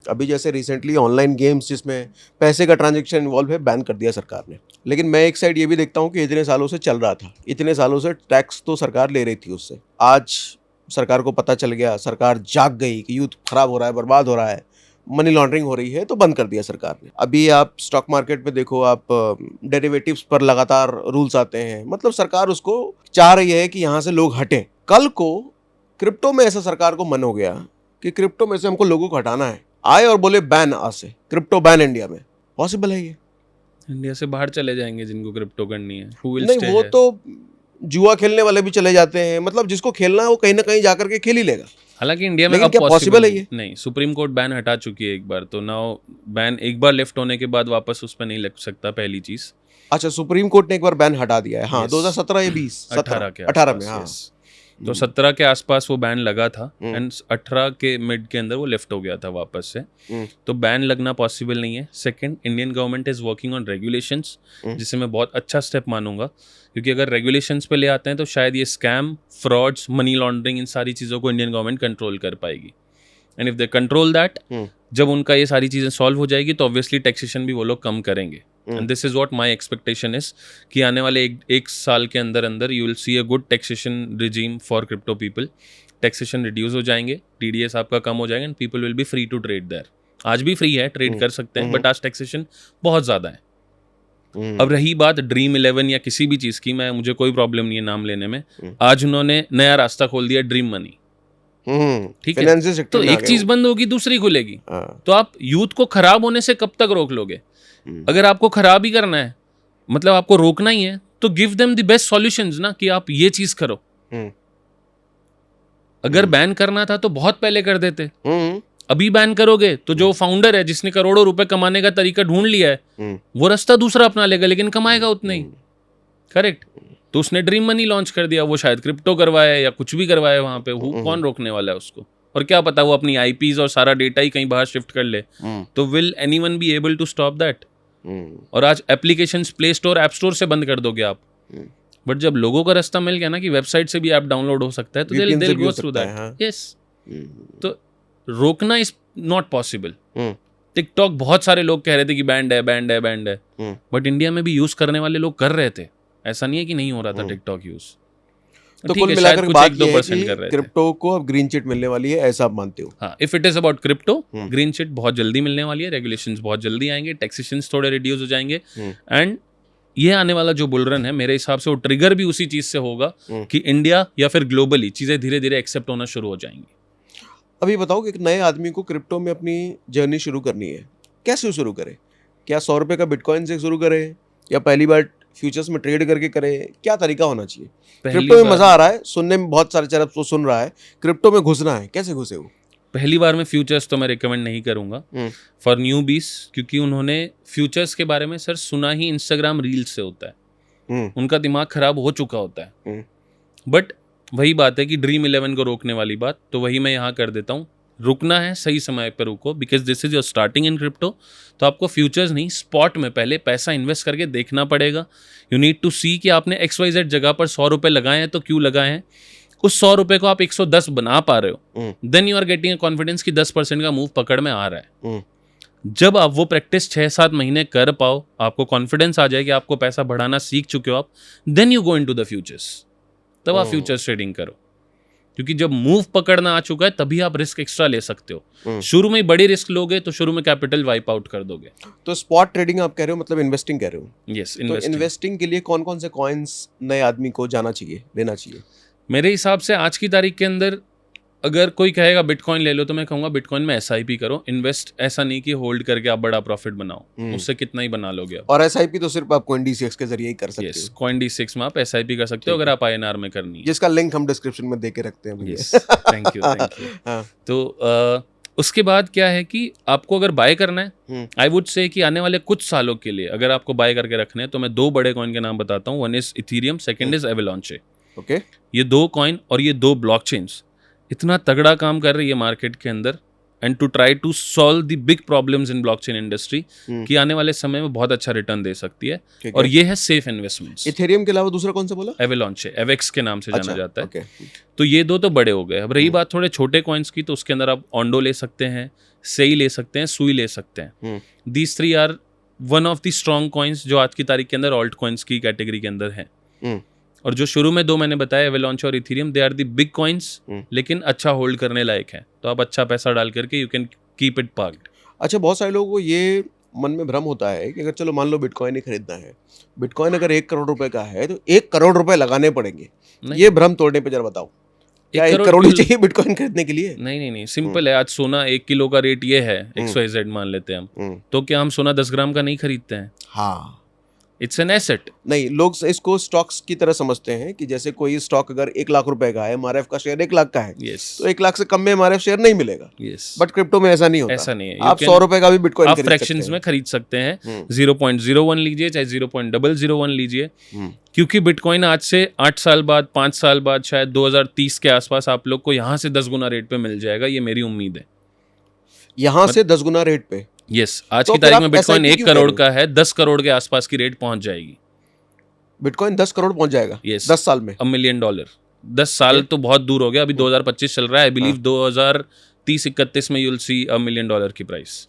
अभी जैसे recently online games जिसमें पैसे का ट्रांजैक्शन इन्वॉल्व है, बैन कर दिया सरकार ने। लेकिन मैं एक साइड ये भी देखता हूँ कि इतने सालों से चल रहा था, इतने सालों से टैक्स तो सरकार ले रही थी उससे। आज सरकार को पता चल गया, सरकार जाग गई कि यूथ खराब हो रहा है, बर्बाद हो रहा है, मनी लॉन्ड्रिंग हो रही है, तो बंद कर दिया सरकार ने। अभी आप स्टॉक मार्केट में देखो, आप डेरिवेटिव्स पर लगातार रूल्स आते हैं। मतलब सरकार उसको चाह रही है कि यहाँ से लोग हटें। कल को क्रिप्टो में ऐसा सरकार को मन हो गया कि क्रिप्टो में से हमको लोगों को हटाना है, आए और बोले बैन, आज से क्रिप्टो बैन इंडिया में। पॉसिबल है ये? इंडिया से बाहर चले जाएंगे जिनको क्रिप्टो करनी है। Who will नहीं, stay वो here? तो जुआ खेलने वाले भी चले जाते हैं। मतलब जिसको खेलना है वो कहीं ना कहीं जाकर के खेल ही लेगा। हालांकि इंडिया में लेकिन अब क्या पॉसिबल है ये? नहीं, सुप्रीम कोर्ट बैन हटा चुकी है एक बार, तो नाउ बैन एक बार लिफ्ट होने के बाद वापस उस पर नहीं लग सकता, पहली चीज। अच्छा, सुप्रीम कोर्ट ने एक बार बैन हटा दिया है। हाँ, Yes. 2017 या 20, 18 के 18 में। आसपास, हाँ, yes. तो 17 के आसपास वो बैन लगा था हम्म। एंड 18 के मिड के अंदर वो लिफ्ट हो गया था वापस से। हम्म। तो बैन लगना पॉसिबल नहीं है। Second, Indian government is working on regulations, जिसे मैं बहुत अच्छा स्टेप मानूंगा, क्योंकि अगर रेगुलेशंस पे ले आते हैं तो शायद ये स्कैम, फ्रॉड्स, मनी लॉन्ड्रिंग, इन सारी चीज़ों को इंडियन गवर्नमेंट कंट्रोल कर पाएगी। And if they control that, जब उनका ये सारी चीज़ें सॉल्व हो जाएगी तो ऑब्वियसली टैक्सेशन भी वो लोग कम करेंगे। And this is what my expectation is कि आने वाले एक साल के अंदर अंदर you will see a good taxation regime for crypto people. Taxation reduce हो जाएंगे, टीडीएस आपका कम हो जाएगा and people will be free to trade there. आज भी फ्री है, ट्रेड कर सकते हैं, बट आज टैक्सेशन बहुत ज़्यादा है। अब रही बात ड्रीम 11 या किसी भी चीज़ की, मुझे कोई प्रॉब्लम नहीं है नाम लेने में। आज उन्होंने नया रास्ता खोल दिया, ड्रीम मनी। ठीक है, तो एक चीज बंद होगी दूसरी खुलेगी। तो आप यूथ को खराब होने से कब तक रोक लोगे? अगर आपको खराब ही करना है, मतलब आपको रोकना ही है, तो give them the best solutions ना, कि आप ये चीज करो। अगर बैन करना था तो बहुत पहले कर देते। अभी बैन करोगे तो जो फाउंडर है जिसने करोड़ों रुपए कमाने का तरीका ढूंढ लिया है, वो रास्ता दूसरा अपना लेगा, लेकिन कमाएगा उतना ही। करेक्ट? तो उसने ड्रीम मनी लॉन्च कर दिया, वो शायद क्रिप्टो करवाया या कुछ भी करवाया वहां पे, वो कौन रोकने वाला है उसको? और क्या पता वो अपनी आईपीज और सारा डेटा ही कहीं बाहर शिफ्ट कर ले, तो will anyone be able to stop that? और आज applications play store, app store से बंद कर दोगे आप, बट जब लोगों का रास्ता मिल गया ना कि वेबसाइट से भी ऐप डाउनलोड हो सकता है, तो they'll go through that. Yes. तो रोकना इज नॉट पॉसिबल। टिकटॉक बहुत सारे लोग कह रहे थे कि बैंड है, बैंड है, बैंड है, बट इंडिया में भी यूज करने वाले लोग कर रहे थे। ऐसा नहीं है कि नहीं हो रहा था टिकटॉक यूज। तो कुल मिलाकर बात ये है कि क्रिप्टो को अब ग्रीन चिट मिलने वाली है, ऐसा आप मानते हो? हाँ, if it is about crypto, green chit बहुत जल्दी मिलने वाली है, रेगुलेशंस बहुत जल्दी आएंगे, टैक्सेशंस थोड़े रिड्यूस हो जाएंगे, एंड ये आने वाला जो बुल रन है मेरे हिसाब से वो ट्रिगर भी उसी चीज से होगा कि इंडिया या फिर ग्लोबली चीजें धीरे धीरे एक्सेप्ट होना शुरू हो जाएंगी। अभी बताओ कि एक नए आदमी को क्रिप्टो में अपनी जर्नी शुरू करनी है, कैसे शुरू करे? क्या 100 रुपये का बिटकॉइन से शुरू करे, या पहली बार फ्यूचर्स में ट्रेड करके करे? क्या तरीका होना चाहिए? क्रिप्टो में मजा आ रहा है, सुनने में बहुत सारे तरफ तो सुन रहा है, क्रिप्टो में घुसना है, कैसे घुसे वो? पहली बार में फ्यूचर्स तो मैं रिकमेंड नहीं करूंगा फॉर न्यूबीज, क्योंकि उन्होंने फ्यूचर्स के बारे में सर सुना ही इंस्टाग्राम रील्स से होता है, उनका दिमाग खराब हो चुका होता है। बट वही बात है कि ड्रीम 11 को रोकने वाली बात, तो वही मैं यहाँ कर देता हूँ। रुकना है, सही समय पर रुको, because this is your starting in crypto. तो आपको फ्यूचर्स नहीं, स्पॉट में पहले पैसा इन्वेस्ट करके देखना पड़ेगा। यू नीड टू सी कि आपने XYZ जगह पर 100 रुपये लगाए हैं तो क्यों लगाए हैं, उस 100 रुपये को आप 110 बना पा रहे हो, then you are getting a confidence कि 10% का मूव पकड़ में आ रहा है। जब आप वो प्रैक्टिस 6-7 महीने कर पाओ, आपको कॉन्फिडेंस आ जाए कि आपको पैसा बढ़ाना सीख चुके हो आप, then you go into the futures, तब आप फ्यूचर्स ट्रेडिंग करो। क्योंकि जब मूव पकड़ना आ चुका है तभी आप रिस्क एक्स्ट्रा ले सकते हो। शुरू में बड़ी रिस्क लोगे तो शुरू में कैपिटल वाइप आउट कर दोगे। तो स्पॉट ट्रेडिंग आप कह रहे हो, मतलब इन्वेस्टिंग कह रहे हो? यस, तो इन्वेस्टिंग के लिए कौन कौन से कॉइन्स नए आदमी को जाना चाहिए, लेना चाहिए? मेरे हिसाब से आज की तारीख के अंदर अगर कोई कहेगा बिटकॉइन ले लो, तो मैं कहूँगा बिटकॉइन में SIP करो, इन्वेस्ट ऐसा नहीं कि होल्ड करके आप बड़ा प्रॉफिट बनाओ, उससे कितना ही बना लोगे आप। और SIP तो सिर्फ आप CoinDCX के जरिए ही कर सकते हो। CoinDCX में आप SIP कर सकते हो अगर आप INR में करनी है, जिसका लिंक हम डिस्क्रिप्शन में दे के रखते हैं। Thank you. तो उसके बाद क्या है कि आपको अगर बाय करना है, आई वुड से कि आने वाले कुछ सालों के लिए अगर आपको बाय करके रखने हैं, तो मैं 2 बड़े कॉइन के नाम बताता हूँ। One is Ethereum, second is Avalanche. Okay, ये 2 कॉइन और ये 2 ब्लॉकचेन्स इतना तगड़ा काम कर रही है मार्केट के अंदर and to try to solve the big problems in blockchain industry hmm. कि आने वाले समय में बहुत अच्छा रिटर्न दे सकती है। ठीक और है। ये है सेफ इन्वेस्टमेंट्स। इथेरियम के अलावा दूसरा कौन सा बोला? एवेलॉन्च है, एवेक्स के नाम से जाना अच्छा, जाता है। ओके। तो ये दो तो बड़े हो गए। अब रही बात थोड़े छोटे कॉइन्स की, तो उसके अंदर आप ऑन्डो ले सकते हैं, सेई ले सकते हैं, सुई ले सकते हैं। These three are one of the strong coins जो आज की तारीख के अंदर ऑल्ट कॉइन्स की कैटेगरी के अंदर हैं। और जो शुरू में दो मैंने बताया, एवेलॉन्च और Ethereum, they are the big coins, लेकिन अच्छा होल्ड करने लायक है। तो आप अच्छा पैसा डाल करके you can keep it parked. अच्छा, बहुत सारे लोगों को ये मन में भ्रम होता है कि अगर चलो मान लो बिटकॉइन ही खरीदना है, बिटकॉइन अगर 1 करोड़ रुपए का है तो 1 करोड़ रुपए लगाने पड़ेंगे। नहीं। ये भ्रम तोड़ने पे जरा बताओ, क्या 1 करोड़ ही चाहिए बिटकॉइन खरीदने के लिए? नहीं, सिंपल है। आज सोना 1 किलो का रेट ये है, XYZ मान लेते हैं हम, तो क्या हम सोना 10 ग्राम का नहीं खरीदते हैं? हाँ, इट्स एन एसेट। नहीं, लोग इसको स्टॉक्स की तरह समझते हैं कि जैसे कोई स्टॉक अगर 1 लाख रुपए का है, MRF का शेयर 1 लाख का है, यस, तो 1 लाख से कम में MRF शेयर नहीं मिलेगा। यस, बट क्रिप्टो में ऐसा नहीं होता। ऐसा नहीं है। आप 100 रुपए का भी बिटकॉइन आप खरीद फ्रैक्शंस सकते में हैं। खरीद सकते हैं। 0.01 लीजिए चाहे 0.001 लीजिए, क्योंकि बिटकॉइन आज से 8 साल बाद, 5 साल बाद, शायद 2030 के आसपास आप लोग को यहाँ से 10 गुना रेट पे मिल जाएगा। ये मेरी उम्मीद है। यहाँ से 10 गुना रेट पे? यस, आज तो की फिर तारीख आप में बिटकॉइन SIP 1 क्यों करोड़ कर का है, 10 करोड़ के आसपास की रेट पहुंच जाएगी। बिटकॉइन 10 करोड़ पहुंच जाएगा? Yes. 10 साल में? $1 मिलियन। 10 साल तो बहुत दूर हो गया। अभी 2025 चल रहा है। आई बिलीव 2030-31 में यू विल सी $1 मिलियन की प्राइस।